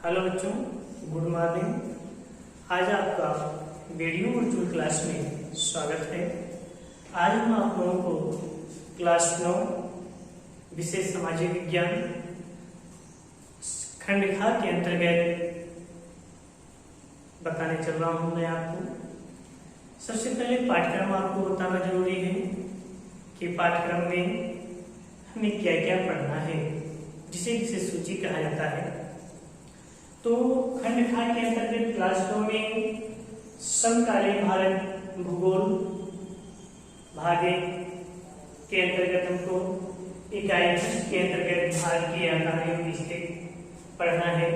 Hello बच्चों, good morning. आज आपका वीडियो वर्चुअल क्लास में स्वागत है। आज हम आप लोगों को क्लास 9 विषय सामाजिक विज्ञान खंड खा के अंतर्गत बताने चल रहा हूं मैं आपको। सबसे पहले पाठ्यक्रम आपको बताना जरूरी है कि पाठ्यक्रम में हमें क्या क्या पढ़ना है, जिसे विषय सूची कहा जाता है। तो खंड खा के अंतर्गत क्लास 9 में समकालीन भारत भूगोल भाग के अंतर्गत हमको इकाई के अंतर्गत भारत की आकार पढ़ना है,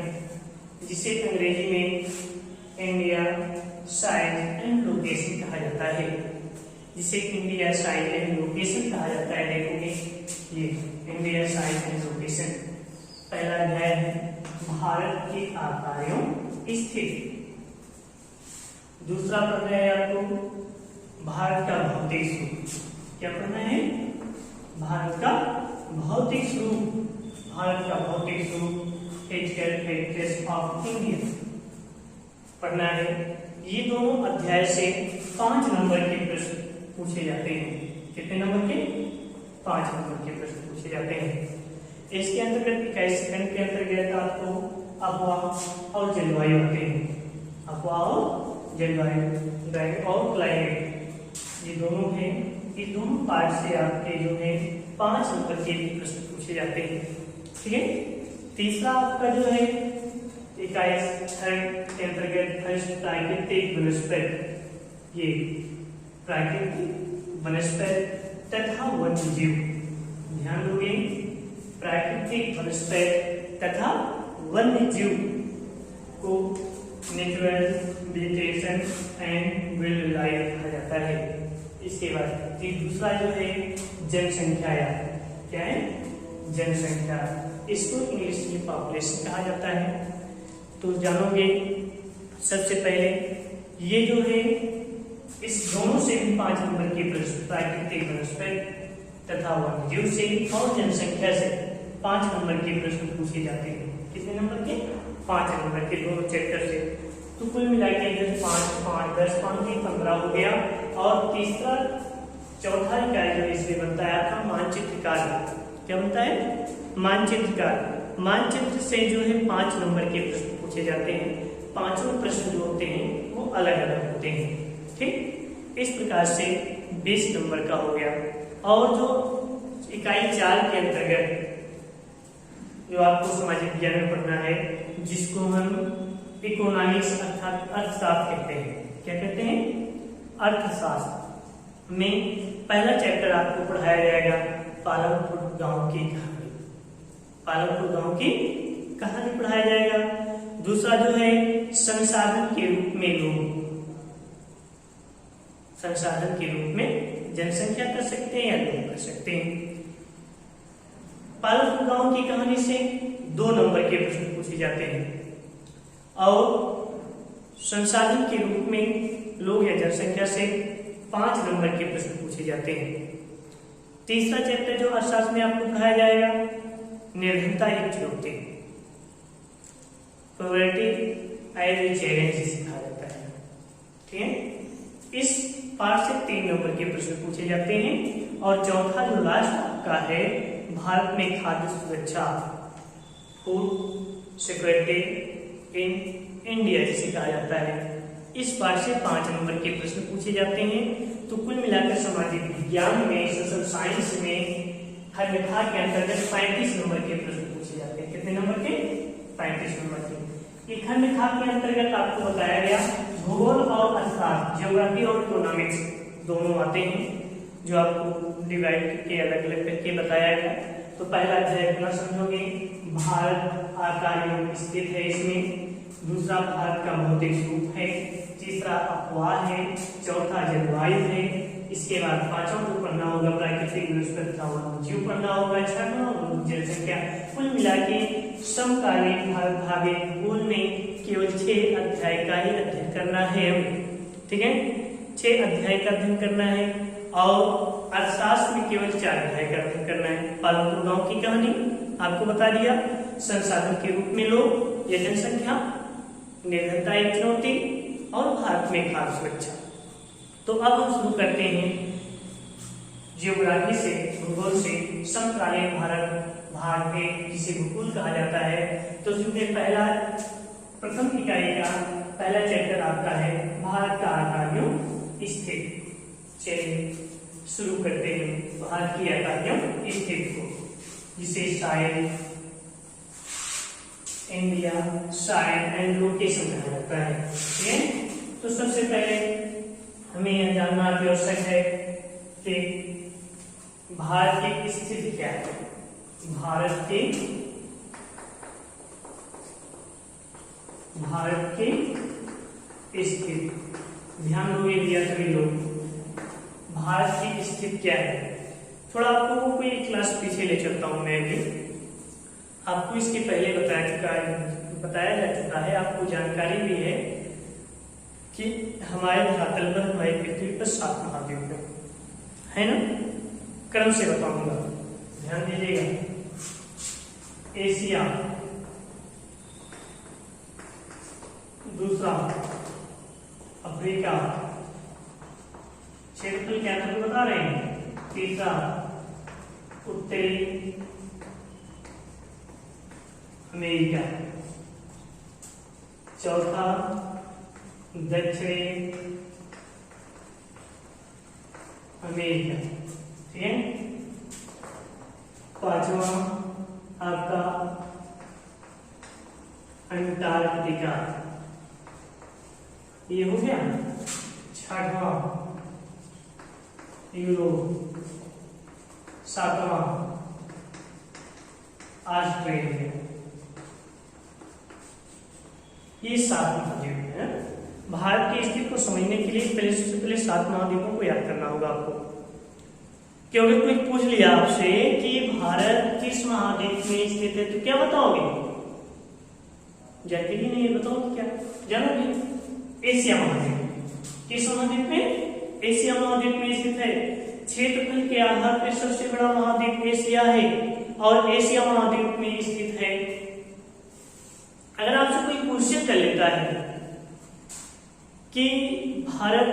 जिसे अंग्रेजी में इंडिया साइज एंड लोकेशन कहा जाता है। जिसे इंडिया साइज एंड लोकेशन कहा जाता है। देखोगे ये इंडिया साइज एंड लोकेशन पहला अध्याय है, भारत के आकारों स्थिति। दूसरा पढ़ना है आपको भारत का भौतिक स्वरूप। क्या पढ़ना है? भारत का भौतिक स्वरूप। भारत का भौतिक स्वरूप फिजिकल फीचर्स ऑफ इंडिया पढ़ना है। ये दोनों अध्याय से 5 नंबर के प्रश्न पूछे जाते हैं। कितने नंबर के? 5 नंबर के प्रश्न पूछे जाते हैं। इसके अंतर्गत इकाई सेकंड के अंतर्गत आपको अफवाह और जलवायु आते हैं। अफवाह और जलवायु और क्लाइमेट, ये दोनों हैं। इस दोनों पार्ट से आपके जो है 5 नंबर के भी प्रश्न पूछे जाते हैं। ठीक है। तीसरा आपका जो है इकाई थर्ड के अंतर्गत प्राकृतिक वनस्पति, ये प्राकृतिक वनस्पति तथा वन्य जीव। ध्यान दोगे, प्राकृतिक वनस्पति तथा वन्य जीव को natural vegetation and wild life कहा जाता है। इसके बाद दूसरा जो है जनसंख्या। क्या है? जनसंख्या। इसको इंग्लिश में पॉपुलेशन कहा जाता है। तो जानोगे सबसे पहले ये जो है इस दोनों से भी 5 नंबर के प्रश्न, प्राकृतिक वनस्पति तथा वन्यजीव से और जनसंख्या से 5 नंबर के प्रश्न पूछे जाते हैं। कितने नंबर के? 5 नंबर के दोनों चैप्टर से। तो कुल मिला के 10 15 हो गया। और तीसरा चौथा इकाई जो इसमें बताया था मानचित्र कार्य। क्या बनता है? मानचित्र कार्य। मानचित्र से जो है 5 नंबर के प्रश्न पूछे जाते हैं। पांचों प्रश्न जो होते हैं वो अलग अलग होते हैं। ठीक, इस प्रकार से 20 नंबर का हो गया। और जो इकाई 4 के अंतर्गत जो आपको सामाजिक विज्ञान में पढ़ना है, जिसको हम इकोनॉमिक्स अर्थात अर्थशास्त्र कहते हैं। क्या कहते हैं? अर्थशास्त्र में पहला चैप्टर आपको पढ़ाया जाएगा पालमपुर गांव की कहानी। पालमपुर गांव की कहानी पढ़ाया जाएगा। दूसरा जो है संसाधन के रूप में लोग, संसाधन के रूप में जनसंख्या कर सकते हैं या लोग कर सकते हैं। पालमपुर गांव की कहानी से 2 नंबर के प्रश्न पूछे जाते हैं और संसाधन के रूप में लोग या जनसंख्या से 5 नंबर के प्रश्न पूछे जाते हैं। तीसरा चैप्टर जो अर्थशास्त्र में आपको पढ़ाया जाएगा निर्भरता एक चुनौती, प्रोबेबिलिटी एज ए चैलेंज जिसे कहा जाता है। ठीक है। इस पार्ट से 3 नंबर के प्रश्न पूछे जाते हैं। और चौथा जो लास्ट आपका है भारत में खाद्य सुरक्षा, फूड सिक्योरिटी इन इंडिया जिसे कहा जाता है, इस पार्ट से 5 नंबर के प्रश्न पूछे जाते हैं। तो कुल मिलाकर सामाजिक विज्ञान में, सोशल साइंस में हर विभाग के अंतर्गत 35 नंबर के प्रश्न पूछे जाते हैं। कितने नंबर के? 35 नंबर के। ये खंड विभाग के अंतर्गत आपको बताया गया भूगोल और अर्थशास्त्र, ज्योग्राफी और इकोनॉमिक्स दोनों आते हैं, जो आपको डिवाइड करके अलग अलग करके बताया गया। तो पहला अध्याय अपना समझोगे, भारत आकारों में स्थित है इसमें। दूसरा भारत का भौतिक स्वरूप है। तीसरा अफवाह है। चौथा जलवायु है। इसके बाद 5वां को पढ़ना होगा प्राकृतिक वनस्पति तथा वन्यजीव पढ़ना होगा। 6वां जनसंख्या। कुल मिला के समकालीन भारत भाग भूगोल में केवल 6 अध्याय का ही अध्ययन करना है हमें। ठीक है, 6 अध्याय का अध्ययन करना है। और अर्थशास्त्र में केवल 4 अध्याय का अध्ययन करना है। पालमपुर गांव की कहानी आपको बता दिया, संसाधन के रूप में लोग, या जनसंख्या, निर्धनता एक चुनौती और भारत में खाद्य सुरक्षा। तो अब हम शुरू करते हैं जियोग्राफी से, भूगोल से। समकालीन भारत के जिसे भूगोल कहा जाता है, तो उसमें प्रथम इकाई का पहला चैप्टर आपका है भारत का आकार्यों स्थिति। चलिए शुरू करते हैं भारत की आकार्यों स्थिति को, जिसे size, India, size and location कहा जाता है। ठीक है, तो सबसे पहले हमें यह जानना आवश्यक है कि भारत की स्थिति क्या है। भारत की स्थिति, ध्यान दोगे भैया सभी लोग, भारत की स्थिति क्या है। थोड़ा आपको कोई क्लास पीछे ले चलता हूं मैं भी। आपको इसके पहले बताया जा चुका है, आपको जानकारी भी है कि हमारे धरातल पर, हमारी पृथ्वी पर 7 महाद्वीप है ना। क्रम से बताऊंगा, ध्यान दीजिएगा। एशिया, दूसरा अफ्रीका, क्षेत्रफल क्या था बता रहे हैं। तीसरा उत्तरी अमेरिका, चौथा दक्षिणी अमेरिका। ठीक है, पांचवा आपका अंटार्कटिका, ये हो गया। छठवां यूरोप, सातवां ऑस्ट्रेलिया। ये 7 महाद्वीप है। भारत की स्थिति को समझने के लिए सबसे पहले 7 महाद्वीपों को याद करना होगा आपको। क्योंकि कोई पूछ लिया आपसे कि भारत किस महाद्वीप में स्थित है, तो क्या बताओगे? जानते ही नहीं, बताओ क्या जानोगे? एशिया महाद्वीप। किस महाद्वीप में? एशिया महाद्वीप में स्थित है। क्षेत्रफल के आधार पर सबसे बड़ा महाद्वीप एशिया है और एशिया महाद्वीप में स्थित है। अगर आपसे कोई क्वेश्चन कर लेता है कि भारत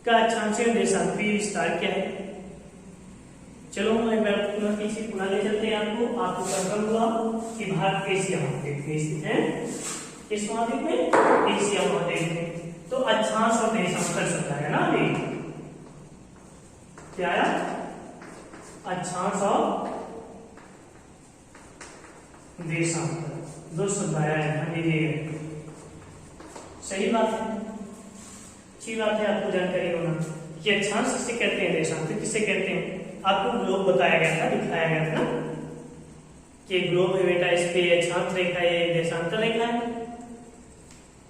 का अक्षांशीय देशांतरीय विस्तार क्या है, चलो मैं पीछे पुनः ले चलते हैं आपको कंफर्म हुआ कि भारत एशिया महाद्वीप में स्थित है। इस महाद्वीप में, एशिया महाद्वीप में। तो अक्षांश और देशांतर शब्द है ना, अभी क्या आया? अक्षांश और देशांतर, 2 शब्द आया है। सही बात है, अच्छी बात है आपको जानकारी होना कि अक्षांश किसे कहते हैं, देशांतर किसे कहते हैं। आपको ग्लोब बताया गया था, दिखाया गया था ना कि ग्लोब है बेटा, इस पे अक्षांश रेखा है, देशांतर रेखा है।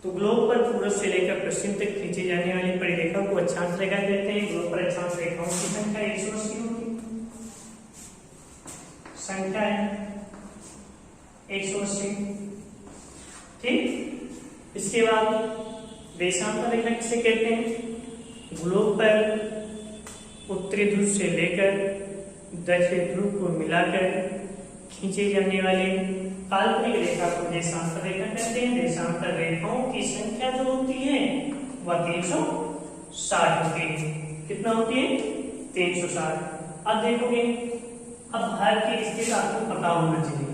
तो ग्लोब पर पूर्व से लेकर पश्चिम तक खींची जाने वाली परिरेखा को अक्षांश रेखा कहते हैं। ग्लोब पर अक्षांश रेखाओं की संख्या 180 होगी, संख्या है 180। ठीक, इसके बाद देशांतर रेखा किसे कहते हैं? ग्लोब पर उत्तरी ध्रुव से लेकर दक्षिण ध्रुव को मिलाकर खींचे जाने वाले काल्पनिक रेखा को देशांतर रेखा कहते हैं। देशांतर रेखाओं की संख्या जो होती है वह 360 होती है। कितना होती है? 360। अब देखोगे, अब भारत की स्थिति आपको पता होना चाहिए।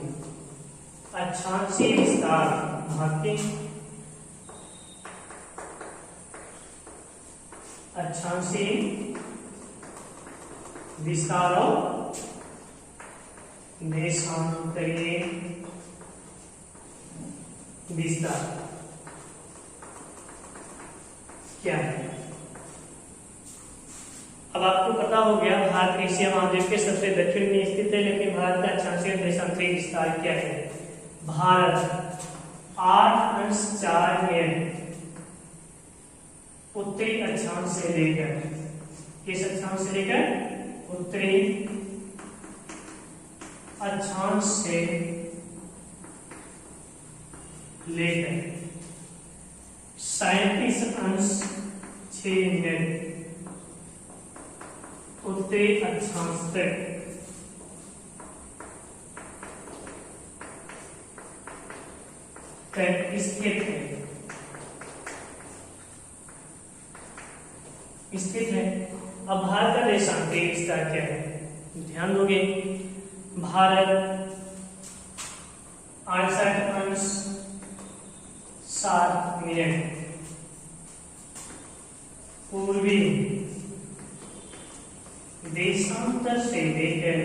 अक्षांशीय विस्तार, भारतीय अक्षांशीय विस्तार और देशांतरीय विस्तार क्या है? अब आपको पता हो गया भारत एशिया महाद्वीप के सबसे दक्षिण में स्थित है, लेकिन भारत का अक्षांशीय देशांतरीय विस्तार क्या है? भारत 8 अंश 4 में उत्तरी अक्षांश से लेकर, किस अक्षांश से लेकर? उत्तरी अक्षांश से लेकर 37 अंश 6 मिनट उत्तरी अक्षांश तक पर स्थित है, स्थित है। अब भारत का देशांतरी विस्तार क्या है, ध्यान दोगे। भारत 68.7 पूर्वी देशांतर से लेकर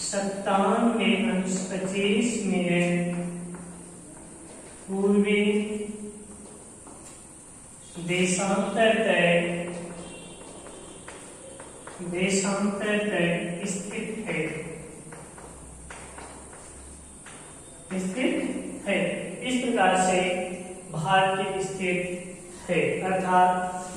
97.25 पूर्वी देशांतर तक स्थित है, इस प्रकार से भारत स्थित है, अर्थात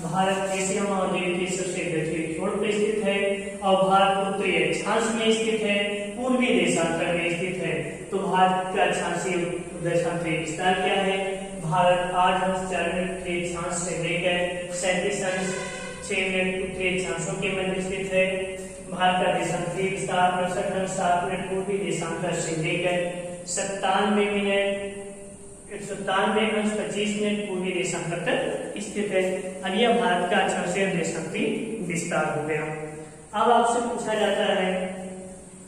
भारत एशिया महाद्वीप के सबसे दक्षिणी छोर पर स्थित है और भारत उत्तरी अक्षांश में स्थित है, पूर्वी देशांतर में स्थित है। तो भारत का अक्षांशीय देशांतरी विस्तार क्या है, भारत 8.4 से लेकर 37.6 उत्तरी अक्षांशों के मध्य स्थित है। भारत का देशांतरी विस्तार 67 पूर्वी देशांतर से लेकर 97.25 पूर्वी देशांतर तक स्थित है। अब यह भारत का अक्षांशीय देशांतरी विस्तार हो गया। अब आपसे पूछा जाता है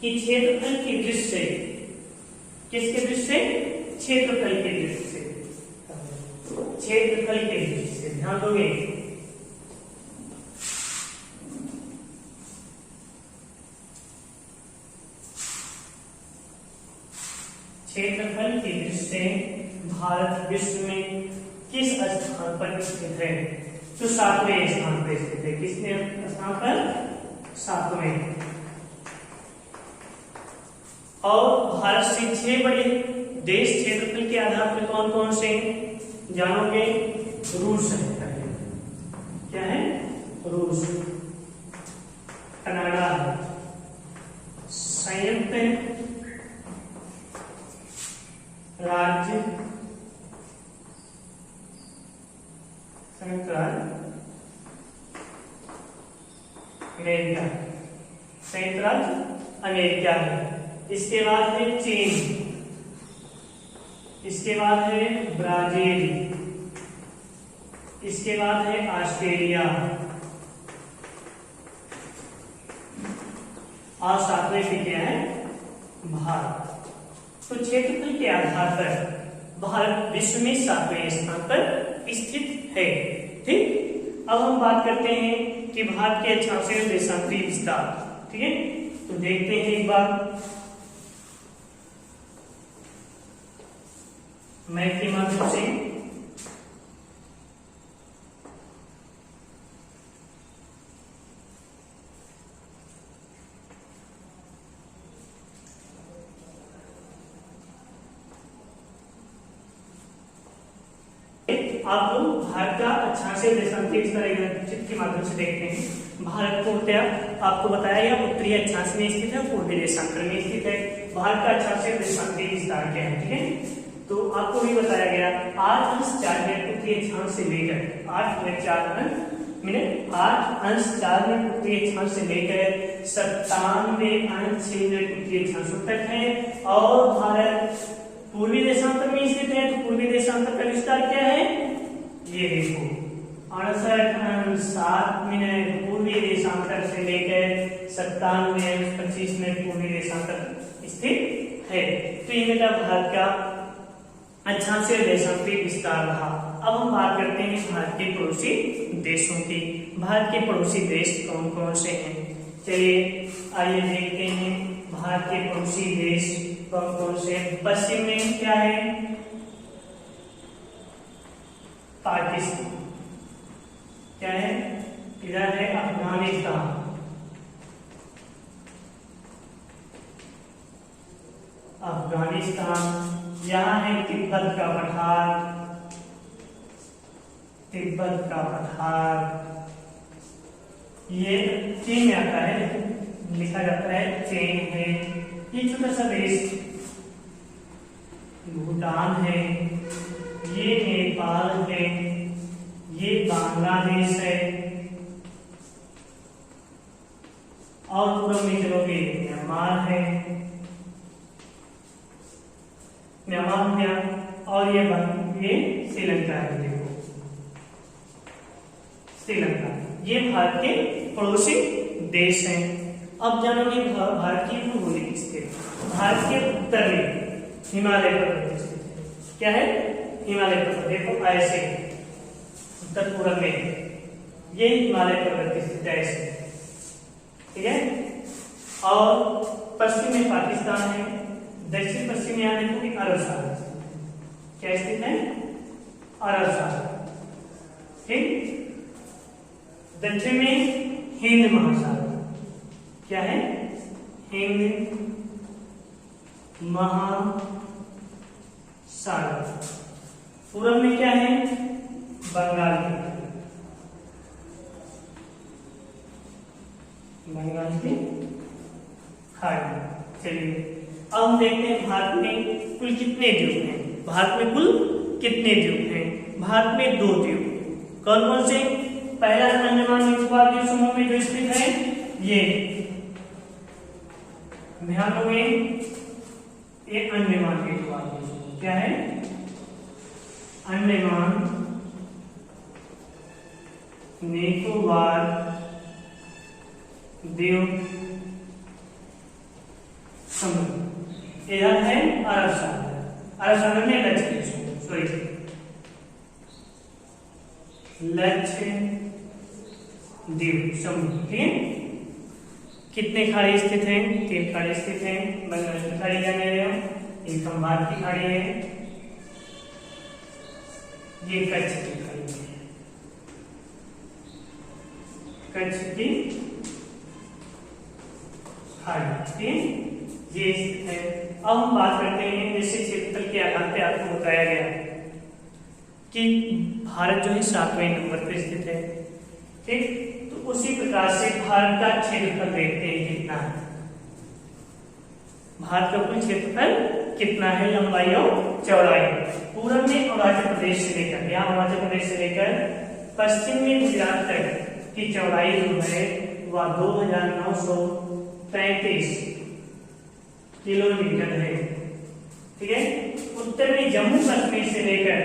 कि क्षेत्रफल की दृष्टि से, किसके दृष्टि से, क्षेत्रफल की दृष्टि से, क्षेत्रफल की दृष्टि से ध्यान दोगे। क्षेत्रफल की दृष्टि से भारत विश्व में किस स्थान पर स्थित है, तो 7वें स्थान पर स्थित है। किसने स्थान पर, 7वें। और भारत से 6 बड़े देश क्षेत्रफल के आधार पर कौन कौन से जानोगे, रूस है, क्या है, रूस, कनाडा, संयुक्त राज्य अमेरिका, संयुक्त राज्य अमेरिका है। इसके बाद है चीन, इसके बाद है ब्राजील, इसके बाद है ऑस्ट्रेलिया और 7वें पे क्या है, भारत। तो क्षेत्रफल के आधार पर भारत विश्व में 7वें स्थान पर स्थित है। ठीक, अब हम बात करते हैं कि भारत के अक्षांशीय देशांतरी विस्तार। ठीक है, तो देखते हैं एक बार मैप के माध्यम से। आप लोग भारत का अक्षांशीय देशांतरी विस्तार चित्र के माध्यम से देखते हैं। भारत को आपको बताया गया उत्तरी अक्षांश में स्थित है, पूर्वी देशांतर में स्थित है। भारत का अक्षांशीय देशांतरी विस्तार क्या है, ठीक है। तो आपको भी बताया गया 8.4 उत्तरी अक्षांश से लेकर 8.4 उत्तरी अक्षांश से लेकर 97.6 उत्तरी अक्षांशों तक है। और भारत पूर्वी देशांतर में स्थित है, तो पूर्वी देशांतर का विस्तार क्या है, ये देखो 68.7 पूर्वी देशांतर से लेकर 97.25 पूर्वी देशांतर स्थित है। तो ये मेरा भारत का अक्षांशीय देशांतरी विस्तार रहा। अब हम बात करते हैं भारत के पड़ोसी देशों की। भारत के पड़ोसी देश कौन कौन से हैं, चलिए आइए देखते हैं भारत के पड़ोसी देश कौन कौन से। पश्चिम में क्या है, पाकिस्तान, क्या है, इधर है अफगानिस्तान, यहाँ है तिब्बत का पठार, ये चीन में आता है, लिखा जाता है चीन है। ये छोटा सा देश भूटान है, ये नेपाल है, ये बांग्लादेश है, और पूर्व में चलोगे म्यांमार हो गया, और ये श्रीलंका है। देखो श्रीलंका, ये भारत के पड़ोसी देश हैं। अब जानोगे भारत की भौगोलिक स्थिति। भारत के उत्तर में हिमालय पर्वत स्थित है। क्या है? हिमालय पर्वत। देखो ऐसे उत्तर पूर्व में ये हिमालय पर्वत स्थित है ऐसे, ठीक है। और पश्चिम में पाकिस्तान है, दक्षिण पश्चिम में यहाँ देखो अरब सागर। क्या स्थित है? अरब सागर, ठीक। दक्षिण में हिंद महासागर। क्या है? हिंद महासागर। पूर्व में क्या है? बंगाल की खाड़ी। चलिए अब हम देखते हैं भारत में कुल कितने द्वीप हैं। भारत में कुल कितने द्वीप हैं? भारत में 2 द्वीप। कौन कौन से? पहला अंडमान निकोबार द्वीप समूह में जो स्थित है ये ध्यान रखो, ये अंडमान निकोबार द्वीप समूह। क्या है? अंडमान निकोबार द्वीप समूह। यह है अरब सागर। अरब सागर में लक्षद्वीप, सॉरी लक्षद्वीप समूह, ठीक है। कितने खाड़ी स्थित हैं? 3 खाड़ी स्थित हैं। बंगाल की खाड़ी जाने रहे हो, एक खंबात की खाड़ी है, ये कच्छ की खाड़ी है, कच्छ की खाड़ी, ये स्थित है। अब हम बात करते हैं जैसे क्षेत्रफल के आधार पे आपको बताया गया कि भारत जो है 7वें नंबर पे स्थित है, ठीक। तो उसी प्रकार से भारत का क्षेत्रफल देखते हैं कितना है। भारत का कुल क्षेत्रफल कितना है, लंबाई और चौड़ाई। पूर्व में अरुणाचल प्रदेश से लेकर, यहाँ अरुणाचल प्रदेश से लेकर पश्चिम में गुजरात तक की चौड़ाई जो है वह 2933 किलोमीटर है, ठीक है। उत्तर में जम्मू कश्मीर से लेकर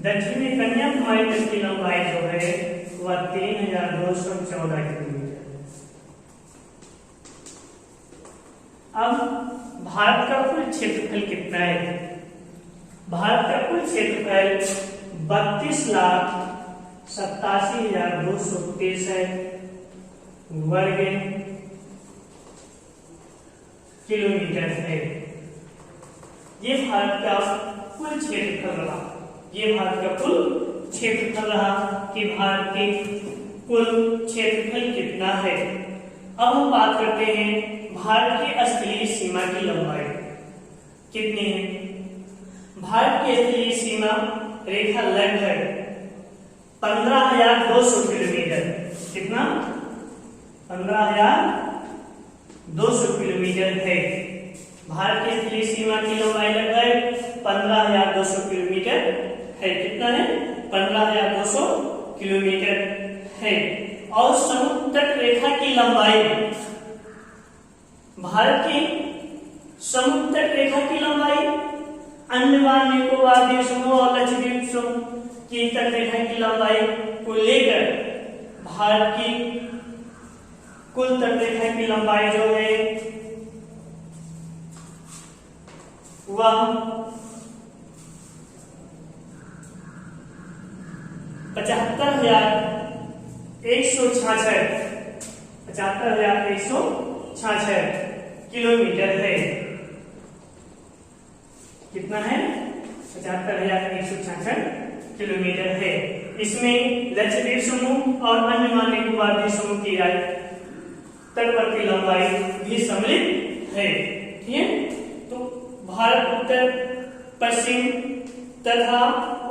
दक्षिण में कन्याकुमारी तक की लंबाई जो है वह 3214 किलोमीटर। अब भारत का कुल क्षेत्रफल कितना है? भारत का कुल क्षेत्रफल 32,87,263 वर्ग किलोमीटर है। ये भारत का कुल क्षेत्रफल रहा। ये भारत का कुल क्षेत्रफल रहा कि भारत के कुल क्षेत्रफल कितना है। अब हम बात करते हैं भारत की स्थलीय सीमा की लंबाई कितनी है। भारत की स्थलीय सीमा रेखा लगभग 15,200 किलोमीटर। कितना? 15,200 किलोमीटर है। भारत की स्थलीय सीमा की लंबाई लगभग 15,200 किलोमीटर है। कितना है? 15,200 किलोमीटर है। और समुद्र तट रेखा की लंबाई, भारत की समुद्र तट रेखा की लंबाई अंडमान निकोबार द्वीप समूह और लक्षद्वीप समूह की तट रेखा की लंबाई को लेकर भारत की कुल तट रेखा की लंबाई जो है वह 75,166 किलोमीटर है। कितना है? 75,166 किलोमीटर है। इसमें लक्षद्वीप समूह और अंडमान निकोबार द्वीप समूह की तटवर्ती लंबाई भी सम्मिलित है, ठीक है। तो भारत उत्तर पश्चिम तथा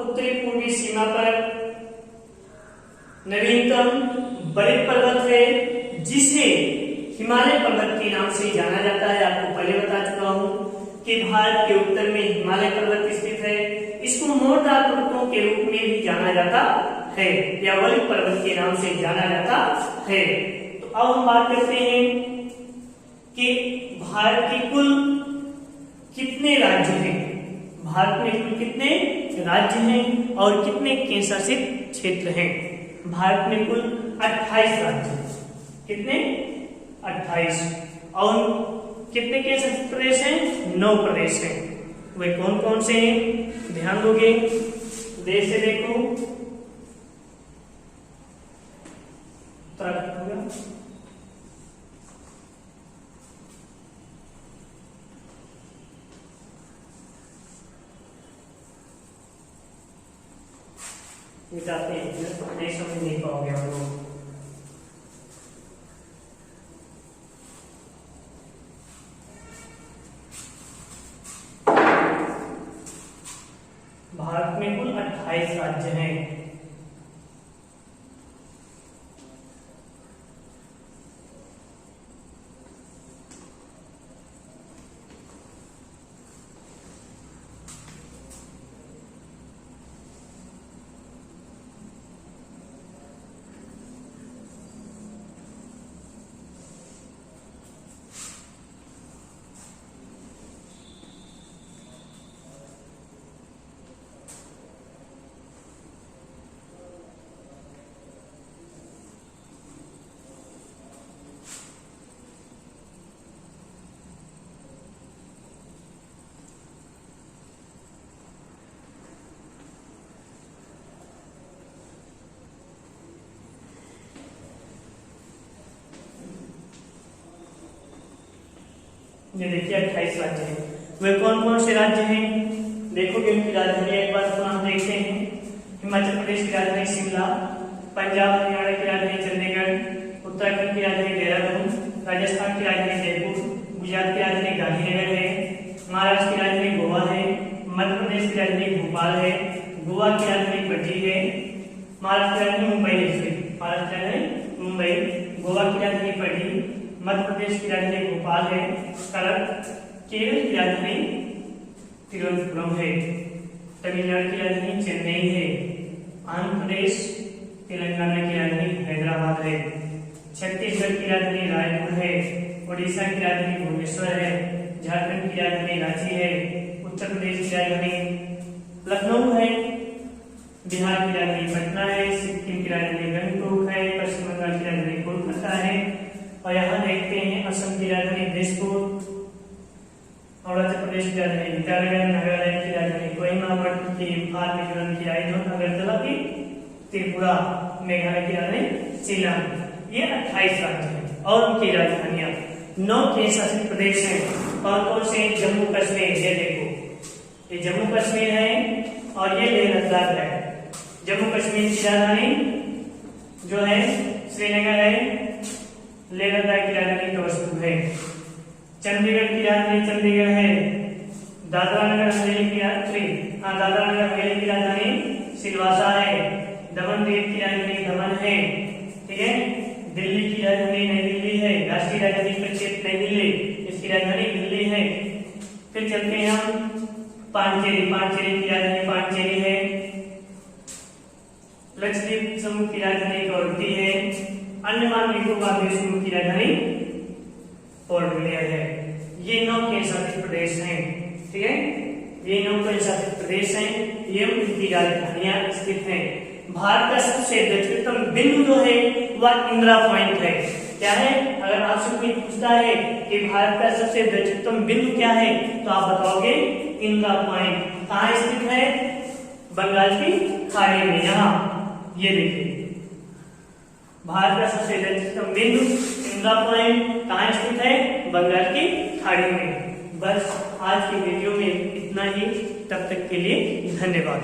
उत्तरी पूर्वी सीमा पर नवीनतम बड़े पर्वत है जिसे हिमालय पर्वत के नाम से जाना जाता है। आपको पहले बता चुका हूं कि भारत के उत्तर में हिमालय पर्वत स्थित है। इसको मोरदार पर्वतों के रूप में भी जाना जाता है या वलिक पर्वत के नाम से जाना जाता है। तो अब हम बात करते हैं कि भारत के कुल कितने राज्य हैं। भारत में कुल कितने राज्य हैं और कितने केंद्र शासित क्षेत्र हैं? भारत में कुल 28 राज्य हैं। कितने? 28। और कितने केंद्र शासित प्रदेश हैं? 9 प्रदेश हैं। वे कौन कौन से हैं? ध्यान दोगे, देश से देखो, उत्तराखंड हो गया, मिटाते हैं, नहीं समझ नहीं पाओगे आप लोग। भारत में कुल 28 राज्य हैं। ये देखिए 28 राज्य हैं। वे कौन कौन से राज्य हैं? देखोगे उनकी राजधानी एक बार पुनः देखते हैं। हिमाचल प्रदेश की राजधानी शिमला, पंजाब हरियाणा की राजधानी चंडीगढ़, उत्तराखंड की राजधानी देहरादून, राजस्थान की राजधानी जयपुर, गुजरात की राजधानी गांधीनगर है, महाराष्ट्र की राजधानी गोवा है, मध्य प्रदेश की राजधानी भोपाल है, गोवा की राजधानी पणजी है, महाराष्ट्र की राजधानी मुंबई है, महाराष्ट्र की राजधानी मुंबई, गोवा की राजधानी पणजी, मध्य प्रदेश की राजधानी भोपाल है, केरल की राजधानी तिरुवनंतपुरम है, तमिलनाडु की राजधानी चेन्नई है, आंध्र प्रदेश तेलंगाना की राजधानी हैदराबाद है, छत्तीसगढ़ की राजधानी रायपुर है, उड़ीसा की राजधानी भुवनेश्वर है, झारखंड की राजधानी रांची है, उत्तर प्रदेश की राजधानी लखनऊ है, बिहार की राजधानी पटना है, सिक्किम की राजधानी गंगटोक है, पश्चिम बंगाल की राजधानी कोलकाता है, और यहाँ देखते हैं असम की राजधानी दिसपुर, अरुणाचल प्रदेश की राजधानी ईटानगर, नागालैंड की राजधानी कोहिमा, मणिपुर की इम्फाल, मिजोरम की आइजोल, अगरतला की त्रिपुरा, मेघालय की राजधानी शिलांग। ये 28 राज्य हैं और उनकी राजधानियां 9 केंद्र शासित प्रदेश हैं। कौन कौन से? जम्मू कश्मीर, ये देखो, ये जम्मू कश्मीर है और ये लेह लद्दाख है। जम्मू कश्मीर की राजधानी जो है श्रीनगर है, लेह लद्दाख की राजधानी कवसपुर है, चंडीगढ़ की राजधानी चंडीगढ़ है, दादरा नगर हवेली की राजधानी सिलवासा है, दमन दीव की राजधानी दमन है, ठीक है, दिल्ली की राजधानी नई दिल्ली है, राष्ट्रीय राजधानी प्रक्षेत्र नई दिल्ली, इसकी राजधानी दिल्ली है। फिर चलते हैं हम पांचेरी, पांचेरी की राजधानी पांचेरी है, लक्षद्वीप समूह की राजधानी कवरत्ती है, अंडमान निकोबार द्वीप समूह की राजधानी पोर्ट ब्लेयर है। ये 9 केंद्र शासित प्रदेश हैं, ठीक है, ये 9 केंद्र शासित प्रदेश हैं, ये उनकी राजधानियां स्थित हैं। भारत का सबसे दक्षिणतम बिंदु जो है वह इंदिरा पॉइंट है। क्या है? अगर आपसे कोई पूछता है कि भारत का सबसे दक्षिणतम बिंदु क्या है, तो आप बताओगे इंदिरा पॉइंट। कहाँ स्थित है? बंगाल की खाड़ी में। यहाँ ये देखिए, भारत का सबसे दक्षिणतम बिंदु इंदिरा पॉइंट कहाँ स्थित है? बंगाल की खाड़ी में। बस आज की वीडियो में इतना ही। तब तक के लिए धन्यवाद।